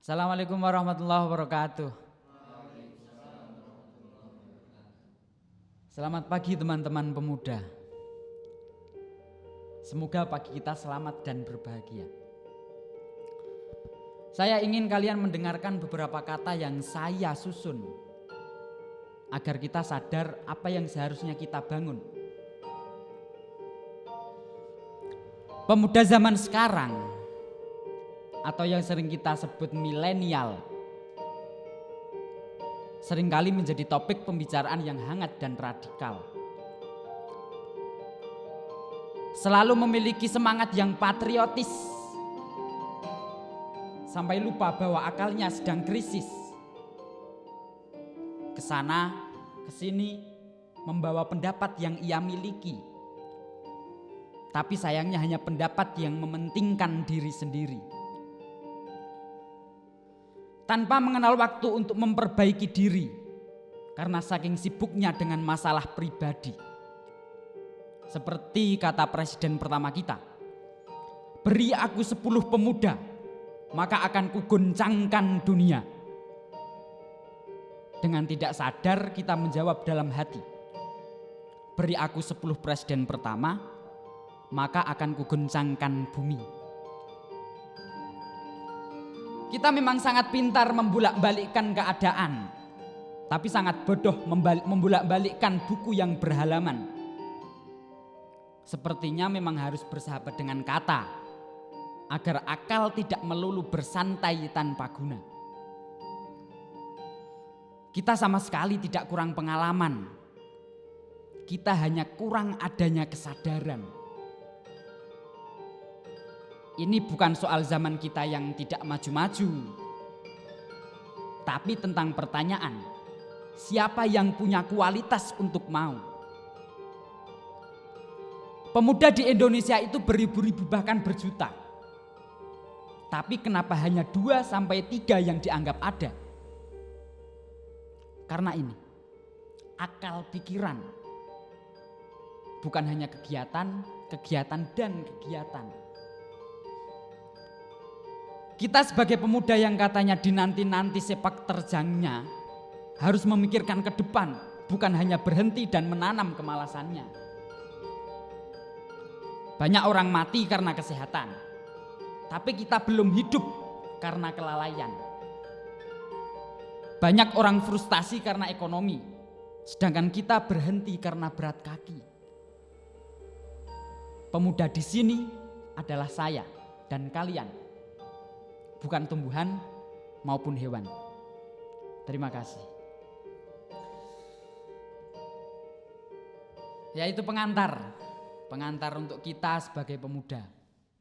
Assalamualaikum warahmatullahi wabarakatuh. Selamat pagi teman-teman pemuda. Semoga pagi kita selamat dan berbahagia. Saya ingin kalian mendengarkan beberapa kata yang saya susun agar kita sadar apa yang seharusnya kita bangun. Pemuda zaman sekarang atau yang sering kita sebut milenial seringkali menjadi topik pembicaraan yang hangat dan radikal. Selalu memiliki semangat yang patriotis sampai lupa bahwa akalnya sedang krisis. Kesana, kesini membawa pendapat yang ia miliki. Tapi sayangnya hanya pendapat yang mementingkan diri sendiri. Tanpa mengenal waktu untuk memperbaiki diri karena saking sibuknya dengan masalah pribadi. Seperti kata presiden pertama kita, beri aku 10 pemuda, maka akan kugoncangkan dunia. Dengan tidak sadar kita menjawab dalam hati, beri aku 10 presiden pertama, maka akan kugoncangkan bumi. Kita memang sangat pintar membulak-balikkan keadaan, tapi sangat bodoh membulak-balikkan buku yang berhalaman. Sepertinya memang harus bersahabat dengan kata, agar akal tidak melulu bersantai tanpa guna. Kita sama sekali tidak kurang pengalaman. Kita hanya kurang adanya kesadaran. Ini bukan soal zaman kita yang tidak maju-maju, tapi tentang pertanyaan, siapa yang punya kualitas untuk mau? Pemuda di Indonesia itu beribu-ribu bahkan berjuta. Tapi kenapa hanya 2-3 yang dianggap ada? Karena ini, akal pikiran. Bukan hanya kegiatan dan kegiatan. Kita sebagai pemuda yang katanya dinanti-nanti sepak terjangnya harus memikirkan ke depan, bukan hanya berhenti dan menanam kemalasannya. Banyak orang mati karena kesehatan, tapi kita belum hidup karena kelalaian. Banyak orang frustasi karena ekonomi, sedangkan kita berhenti karena berat kaki. Pemuda di sini adalah saya dan kalian, bukan tumbuhan maupun hewan. Terima kasih. Yaitu pengantar untuk kita sebagai pemuda.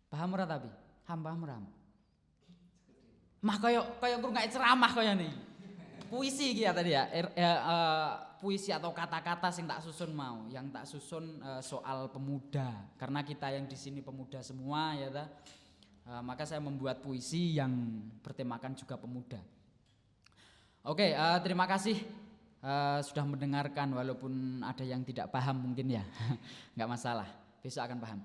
Paham ora tapi? Paham. Mah koyo ngrungokne ceramah koyo nih. Puisi iki ya tadi ya. Puisi atau kata-kata sing tak susun mau. Yang tak susun soal pemuda. Karena kita yang di sini pemuda semua ya ta. Maka saya membuat puisi yang bertemakan juga pemuda. Oke, terima kasih sudah mendengarkan walaupun ada yang tidak paham mungkin ya. Nggak masalah, besok akan paham.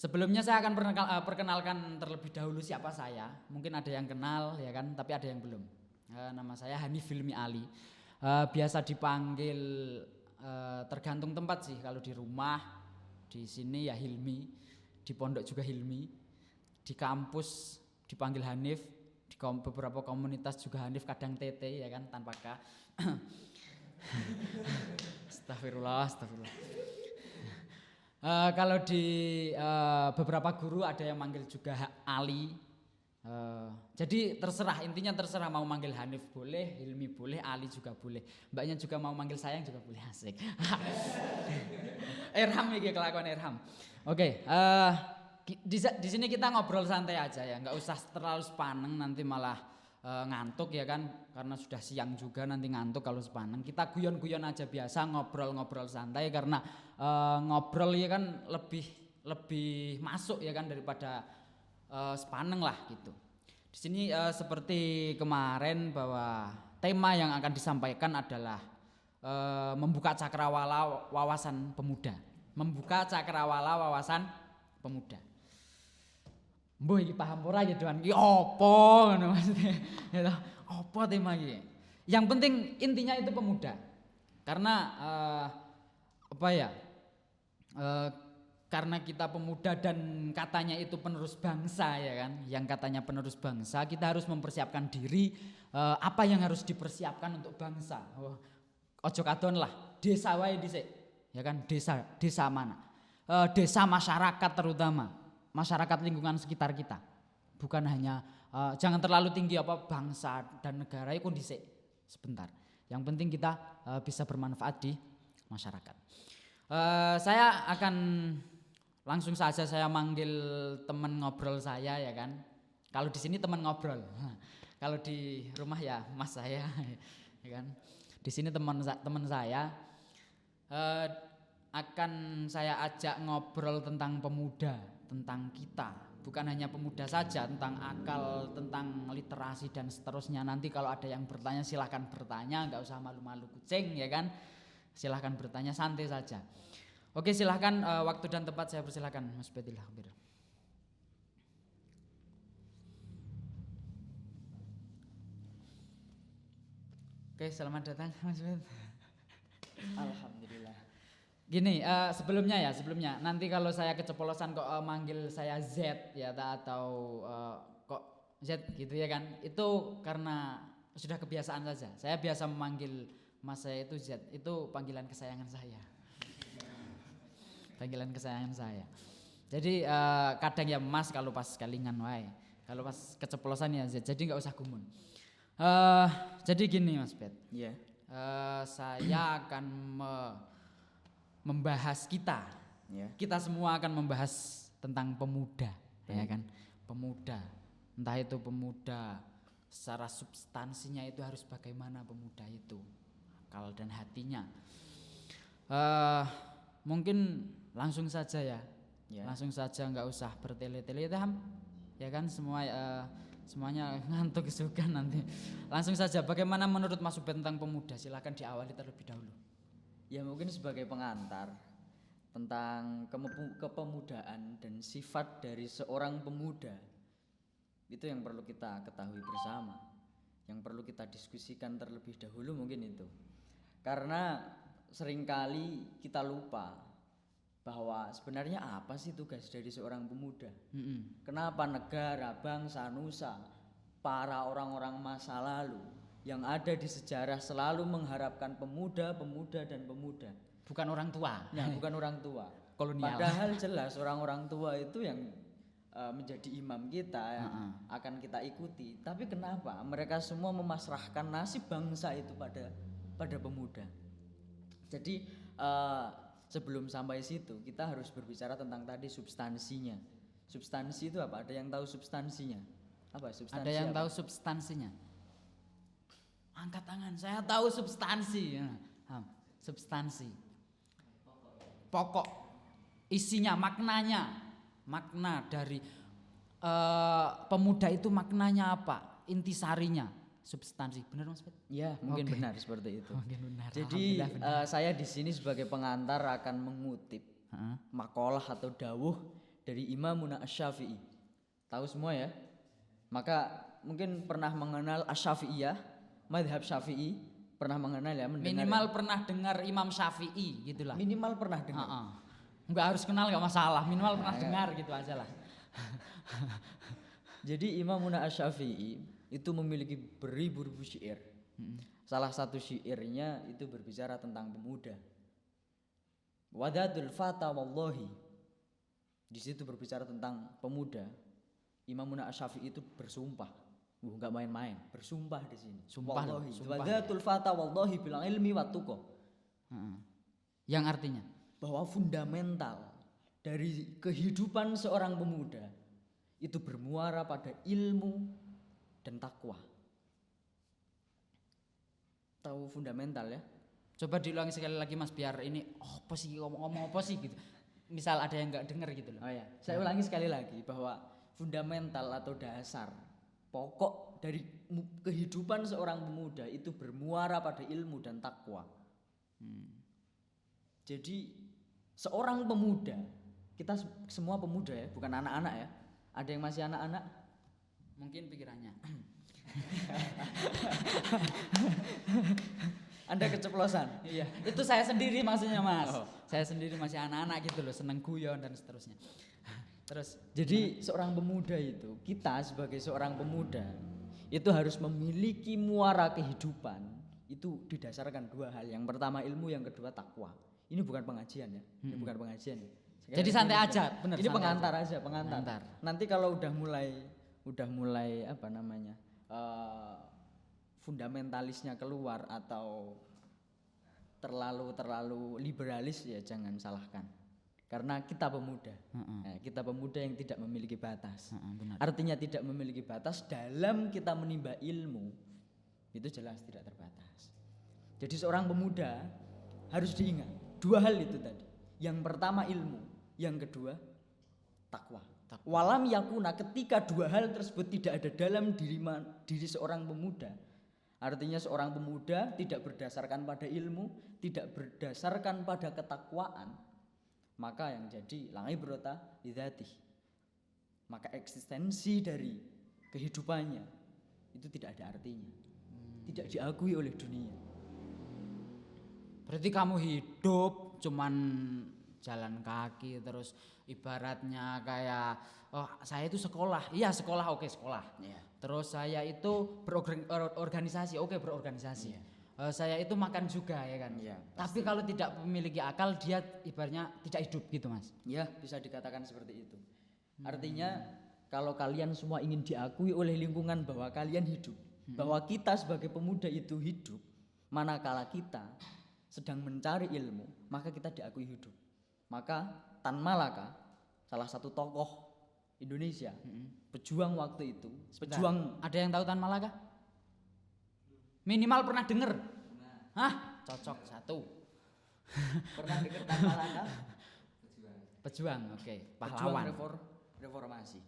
Sebelumnya saya akan perkenalkan terlebih dahulu siapa saya. Mungkin ada yang kenal ya kan, tapi ada yang belum. Nama saya Hanif Hilmi Ali. Biasa dipanggil tergantung tempat sih. Kalau di rumah, di sini ya Hilmi, di pondok juga Hilmi, di kampus dipanggil Hanif, di beberapa komunitas juga Hanif, kadang TT ya kan tanpa K. Astagfirullah. Kalau di beberapa guru ada yang manggil juga Ali. Jadi terserah, intinya terserah mau manggil Hanif boleh, Hilmi boleh, Ali juga boleh. Mbaknya juga mau manggil sayang juga boleh, asik. Erham iki kelakuan Erham. Oke, di sini kita ngobrol santai aja ya, nggak usah terlalu sepaneng nanti malah ngantuk ya kan, karena sudah siang juga nanti ngantuk kalau sepaneng. Kita guyon-guyon aja biasa, ngobrol-ngobrol santai karena ngobrol ya kan lebih masuk ya kan daripada sepaneng lah gitu. Di sini seperti kemarin bahwa tema yang akan disampaikan adalah membuka cakrawala wawasan pemuda. Membuka cakrawala wawasan pemuda. Mbuh iki paham ora ya Doan? Iki apa ngono maksudnya. Ya toh, apa tema iki? Yang penting intinya itu pemuda. Karena apa ya? Karena kita pemuda dan katanya itu penerus bangsa ya kan. Yang katanya penerus bangsa, kita harus mempersiapkan diri apa yang harus dipersiapkan untuk bangsa. Ojo kadon lah, desa wae dhisik. Ya kan, desa mana? Desa masyarakat terutama. Masyarakat lingkungan sekitar kita, bukan hanya jangan terlalu tinggi apa bangsa dan negara itu kondisi sebentar. Yang penting kita bisa bermanfaat di masyarakat. Saya akan langsung saja saya manggil teman ngobrol saya ya kan. Kalau di sini teman ngobrol, kalau di rumah ya mas saya, ya kan. Di sini teman saya. Akan saya ajak ngobrol tentang pemuda, tentang kita, bukan hanya pemuda saja, tentang akal, tentang literasi dan seterusnya. Nanti kalau ada yang bertanya silahkan bertanya, nggak usah malu-malu kucing ya kan, silahkan bertanya santai saja. Oke silahkan, waktu dan tempat saya persilahkan Mas Betillah. Oke selamat datang Mas Bet. Alhamdulillah. Gini, sebelumnya nanti kalau saya keceplosan kok manggil saya Z ya atau kok Z gitu ya kan, itu karena sudah kebiasaan saja. Saya biasa memanggil mas saya itu Z, itu panggilan kesayangan saya. Panggilan kesayangan saya. Jadi kadang ya mas kalau pas kalingan wae, kalau pas keceplosan ya Z, jadi nggak usah gumun. Jadi gini Mas Bet, Iya. saya akan membahas kita semua akan membahas tentang pemuda, ya kan, pemuda, entah itu pemuda secara substansinya itu harus bagaimana pemuda itu, akal dan hatinya. Mungkin langsung saja ya, langsung saja nggak usah bertele-tele ya kan, semuanya ngantuk juga nanti. Langsung saja, bagaimana menurut Mas Ubed tentang pemuda? Silakan diawali terlebih dahulu. Ya mungkin sebagai pengantar tentang kepemudaan dan sifat dari seorang pemuda, itu yang perlu kita ketahui bersama, yang perlu kita diskusikan terlebih dahulu mungkin itu. Karena seringkali kita lupa bahwa sebenarnya apa sih tugas dari seorang pemuda. Kenapa negara, bangsa, nusa, para orang-orang masa lalu yang ada di sejarah selalu mengharapkan pemuda dan pemuda. Bukan orang tua. Ya, bukan orang tua. Kolonial. Padahal jelas orang-orang tua itu yang menjadi imam kita, akan kita ikuti. Tapi kenapa mereka semua memasrahkan nasib bangsa itu pada pemuda? Jadi sebelum sampai situ kita harus berbicara tentang tadi substansinya. Substansi itu apa? Ada yang tahu substansinya? Apa substansi? Ada yang tahu substansinya? Angkat tangan, saya tahu substansi. Substansi, pokok, isinya, maknanya, makna dari pemuda itu maknanya apa? Intisarinya, substansi. Benar Mas? Ya, mungkin benar seperti itu. Mungkin benar. Jadi saya di sini sebagai pengantar akan mengutip makalah atau dawuh dari Imam Asy-Syafi'i. Tahu semua ya? Maka mungkin pernah mengenal Asy-Syafi'iyah, madhab Syafi'i, pernah mengenal ya? Minimal ya? Pernah dengar Imam Syafi'i gitulah. Minimal pernah dengar. Enggak harus kenal enggak masalah, minimal pernah dengar gitu aja lah. Jadi Imam Asy-Syafi'i itu memiliki beribu-ribu syair. Salah satu syairnya itu berbicara tentang pemuda. Wadatul fata wallahi. Di situ berbicara tentang pemuda. Imam Asy-Syafi'i itu bersumpah. Enggak main-main, bersumpah di sini. Sumpah loh. Wadatul fata wallahi bil ilmi wattuqa. Yang artinya bahwa fundamental dari kehidupan seorang pemuda itu bermuara pada ilmu dan takwa. Tahu fundamental ya? Coba diulangi sekali lagi Mas biar ini apa sih ngomong apa sih gitu. Misal ada yang enggak dengar gitu loh. Oh ya, saya ulangi sekali lagi bahwa fundamental atau dasar pokok dari kehidupan seorang pemuda itu bermuara pada ilmu dan takwa. Jadi seorang pemuda, kita semua pemuda ya, bukan anak-anak ya. Ada yang masih anak-anak? Mungkin pikirannya. Anda keceplosan. Iya, itu saya sendiri maksudnya Mas. Oh. Saya sendiri masih anak-anak gitu loh, seneng guyon dan seterusnya. Terus Jadi seorang pemuda itu, kita sebagai seorang pemuda itu harus memiliki muara kehidupan. Itu didasarkan dua hal. Yang pertama ilmu, yang kedua takwa. Ini bukan pengajian ya. Ini bukan pengajian ya. Jadi santai aja, bener. Ini santai pengantar aja. aja, pengantar. Pengantar. Nanti kalau udah mulai apa namanya? Fundamentalisnya keluar atau terlalu liberalis ya jangan salahkan. Karena kita pemuda. Kita pemuda yang tidak memiliki batas. Benar. Artinya tidak memiliki batas dalam kita menimba ilmu. Itu jelas tidak terbatas. Jadi seorang pemuda harus diingat dua hal itu tadi. Yang pertama ilmu, yang kedua takwa. Walam yakuna, ketika dua hal tersebut tidak ada dalam diri seorang pemuda. Artinya seorang pemuda tidak berdasarkan pada ilmu, tidak berdasarkan pada ketakwaan, maka yang jadi langai berota lidzatih. Maka eksistensi dari kehidupannya itu tidak ada artinya. Tidak diakui oleh dunia. Berarti kamu hidup cuman jalan kaki terus ibaratnya kayak oh saya itu sekolah. Iya, sekolah, oke sekolah. Iya. Terus saya itu berorganisasi, oke berorganisasi. Saya itu makan juga ya kan. Iya, Tapi kalau tidak memiliki akal dia ibaratnya tidak hidup gitu Mas. Ya, bisa dikatakan seperti itu. Artinya kalau kalian semua ingin diakui oleh lingkungan bahwa kalian hidup, bahwa kita sebagai pemuda itu hidup, manakala kita sedang mencari ilmu, maka kita diakui hidup. Maka Tan Malaka, salah satu tokoh Indonesia, pejuang waktu itu, pejuang. Ada yang tahu Tan Malaka? Minimal pernah denger. Hah? Cocok satu. Pernah dengar Tan Malaka? Pejuang, oke. Pejuang Pahlawan. reformasi.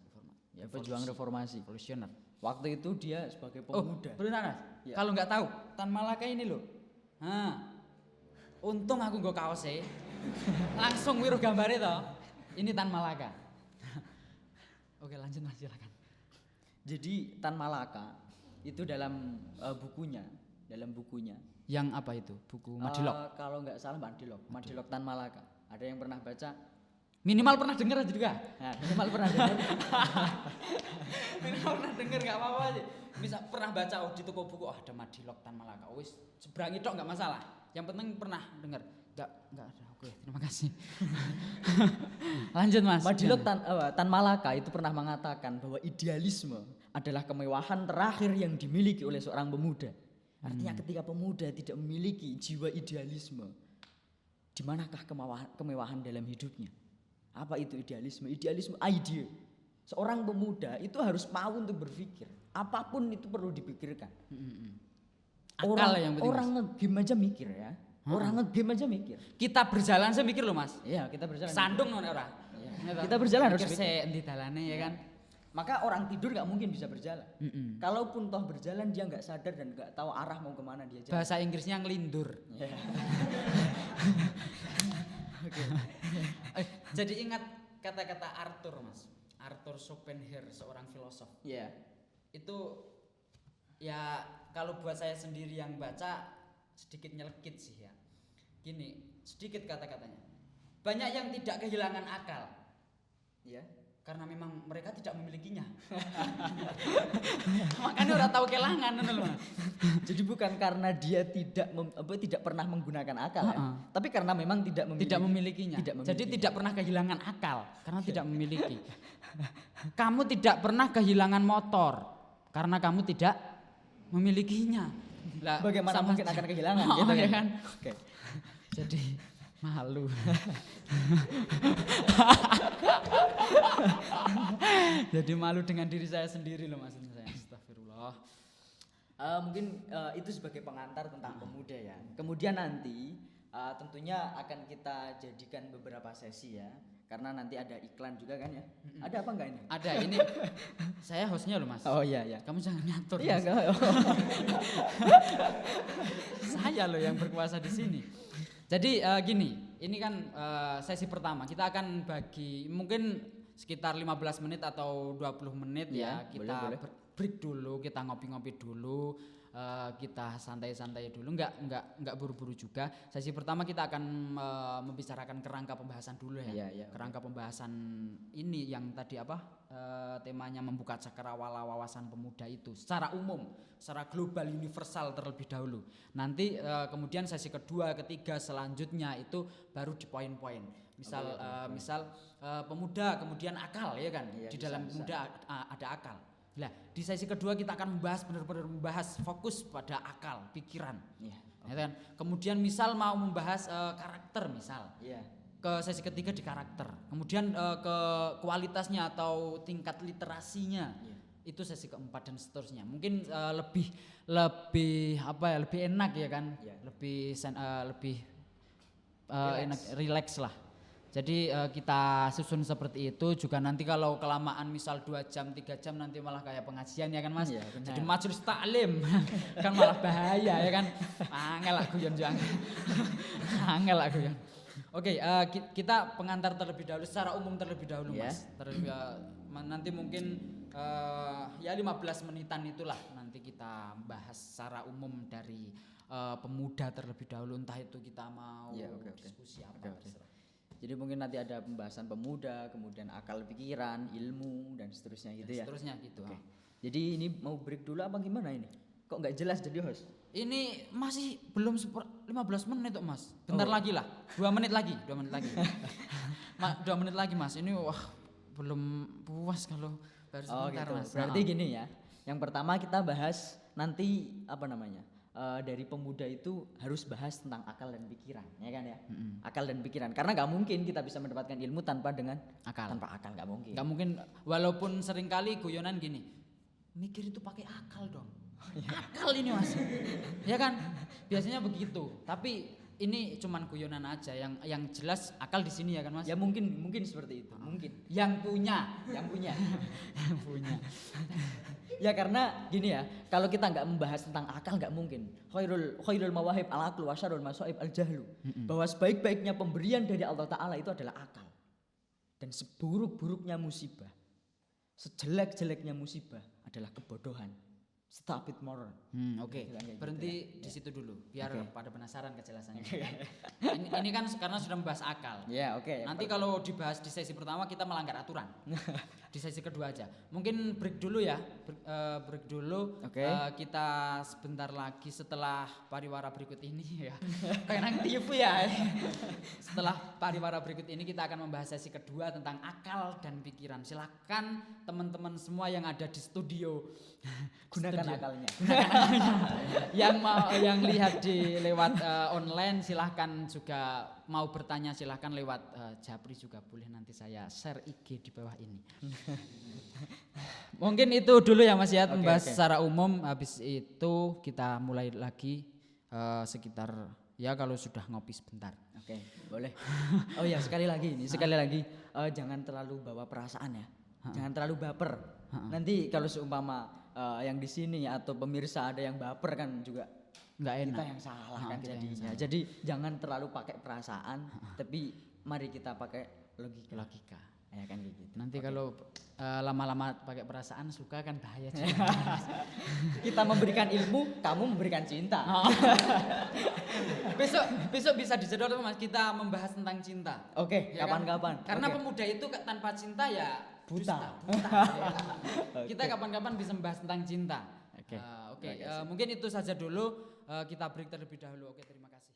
Ya, Revolusi. pejuang reformasi. Revolusioner. Waktu itu dia sebagai Oh, pemuda. benar. Ya. Kalau nggak tahu, Tan Malaka ini loh. Untung aku nggak kaosnya. Langsung wiruh gambare toh. Ini Tan Malaka. Oke, lanjut Mas, silakan. Jadi Tan Malaka itu dalam bukunya, Yang apa itu? Buku Madilog. kalau nggak salah Madilog Tan Malaka. Ada yang pernah baca? Minimal pernah denger aja juga. Nah, minimal pernah dengar. Minimal pernah denger nggak apa-apa aja. Bisa pernah baca di toko buku, ada Madilog Tan Malaka. Wis seberangi tok nggak masalah. Yang penting pernah denger. Enggak ada. Oke, terima kasih. Lanjut Mas. Madilog Tan Malaka itu pernah mengatakan bahwa idealisme adalah kemewahan terakhir yang dimiliki oleh seorang pemuda. Artinya ketika pemuda tidak memiliki jiwa idealisme, di manakah kemewahan dalam hidupnya? Apa itu idealisme? Idealisme ide. Seorang pemuda itu harus mau untuk berpikir. Apapun itu perlu dipikirkan. Akal yang penting, orang ngegame aja mikir ya. Orang ngegame aja mikir. Kita berjalan saya mikir loh Mas. Iya, kita berjalan. Sandung ngono ora. Kita berjalan harus mikir mikir. endi dalane ya kan. Maka orang tidur nggak mungkin bisa berjalan. Kalaupun toh berjalan dia nggak sadar dan nggak tahu arah mau kemana dia jalan. Bahasa Inggrisnya ngelindur. Yeah. Jadi ingat kata-kata Arthur Mas. Arthur Schopenhauer, seorang filosof. Iya. Itu ya kalau buat saya sendiri yang baca sedikit nyelekit sih ya. Gini, sedikit kata-katanya. Banyak yang tidak kehilangan akal. Ya. Karena memang mereka tidak memilikinya. Makanya udah tahu kelangan loh. Jadi bukan karena dia tidak pernah menggunakan akal, ya? Tapi karena memang tidak memilikinya. Tidak Jadi memiliki. tidak pernah kehilangan akal karena tidak memiliki. Kamu tidak pernah kehilangan motor karena kamu tidak memilikinya. Lah, Bagaimana mungkin akan kehilangan Oh, gitu ya kan? kan? Oke. Jadi malu. Jadi malu dengan diri saya sendiri loh maksudnya saya. Astagfirullah. Mungkin itu sebagai pengantar tentang pemuda ya. Kemudian nanti tentunya akan kita jadikan beberapa sesi ya. Karena nanti ada iklan juga kan ya. Ada apa enggak ini? Ada ini saya hostnya loh Mas. Oh iya iya. Kamu jangan nyatur. Iya Mas. enggak. Saya loh yang berkuasa di sini. Jadi gini, ini kan sesi pertama kita akan bagi mungkin sekitar 15 menit atau 20 menit Iya, ya kita boleh. break dulu, kita ngopi-ngopi dulu, kita santai-santai dulu, nggak buru-buru juga. Sesi pertama kita akan membicarakan kerangka pembahasan dulu ya. Iya, Kerangka pembahasan ini yang tadi temanya membuka cakrawala wawasan pemuda itu secara umum, secara global universal terlebih dahulu. Nanti kemudian sesi kedua, ketiga selanjutnya itu baru di poin-poin. Misal pemuda kemudian akal ya kan. Iya, Di bisa, dalam pemuda ada akal. Nah, di sesi kedua kita akan benar-benar membahas fokus pada akal, pikiran. Iya. Ya kan? Kemudian misal mau membahas karakter misal. Iya. Ke sesi ketiga di karakter. Kemudian ke kualitasnya atau tingkat literasinya. Iya. Itu sesi keempat dan seterusnya. Mungkin lebih enak ya kan? Iya. Lebih enak, relax lah. Jadi kita susun seperti itu juga. Nanti kalau kelamaan misal 2 jam 3 jam nanti malah kayak pengajian ya kan Mas. Iya, benar. Jadi majelis taklim kan malah bahaya ya kan. Angel aku yon jang. Angel aku yon. Oke, kita pengantar terlebih dahulu secara umum terlebih dahulu Iya. Mas. Nanti mungkin ya 15 menitan itulah nanti kita bahas secara umum dari pemuda terlebih dahulu, entah itu kita mau Iya, oke. diskusi apa. Oke. terserah. Jadi mungkin nanti ada pembahasan pemuda, kemudian akal pikiran, ilmu dan seterusnya gitu Dan ya. seterusnya gitu. Oke. Jadi ini mau break dulu apa gimana ini? Kok nggak jelas jadi host? Ini masih belum 15 menit kok Mas. Bentar Oh. lagi lah. 2 menit lagi. 2 menit lagi Mas. Ini wah belum puas kalau baru Oh sebentar gitu. Mas. Berarti gini ya. Yang pertama kita bahas nanti apa namanya? Dari pemuda itu harus bahas tentang akal dan pikiran, ya kan ya? Akal dan pikiran. Karena nggak mungkin kita bisa mendapatkan ilmu tanpa Akal. akal nggak mungkin. Nggak mungkin, walaupun seringkali guyonan gini, mikir itu pakai akal dong. Akal ini Mas. Ya kan? Biasanya begitu. Tapi ini cuman guyonan aja. Yang jelas akal di sini ya kan Mas? Ya mungkin seperti itu. Mungkin. Yang punya. Yang punya. Yang punya. Ya karena gini ya, kalau kita nggak membahas tentang akal nggak mungkin. Khairul mawahib al aqlu wa syarrul masaib al jahlu. Bahwa sebaik-baiknya pemberian dari Allah Taala itu adalah akal. Dan seburuk-buruknya musibah, sejelek-jeleknya musibah adalah kebodohan. Stop it more. Oke. Kayak gitu Berhenti di situ dulu biar Oke. pada penasaran kejelasannya. ini kan karena sudah membahas akal. Ya oke. Nanti kalau dibahas di sesi pertama kita melanggar aturan. Di sesi kedua aja. Mungkin break dulu ya. Break dulu. Oke. Kita sebentar lagi setelah pariwara berikut ini ya. Kayak nang TV ya. Setelah pariwara berikut ini kita akan membahas sesi kedua tentang akal dan pikiran. Silakan teman-teman semua yang ada di studio Gunakan akalnya. yang lihat di lewat online silahkan juga mau bertanya silahkan lewat Japri juga boleh, nanti saya share IG di bawah ini. Mungkin itu dulu ya Mas ya, membahas Oke. secara umum. Habis itu kita mulai lagi sekitar ya kalau sudah ngopi sebentar. Oke, boleh. Oh ya sekali lagi jangan terlalu bawa perasaan ya. Jangan terlalu baper. Nanti kalau seumpama yang di sini atau pemirsa ada yang baper kan juga Nggak enak. kita yang salah kan Kita yang jadinya. salah. Jadi jangan terlalu pakai perasaan, tapi mari kita pakai logika. Ya kan kayak gitu. Nanti Oke. kalau lama-lama pakai perasaan suka kan bahaya juga. Kita memberikan ilmu, kamu memberikan cinta. besok bisa disedot Mas, kita membahas tentang cinta. Oke, Ya kan? kapan-kapan. Karena Oke. pemuda itu tanpa cinta ya Buta. dusta, ya. Kita kapan-kapan bisa membahas tentang cinta. Oke. Oke, Terima kasih. mungkin itu saja dulu. Kita break terlebih dahulu. Oke, terima kasih.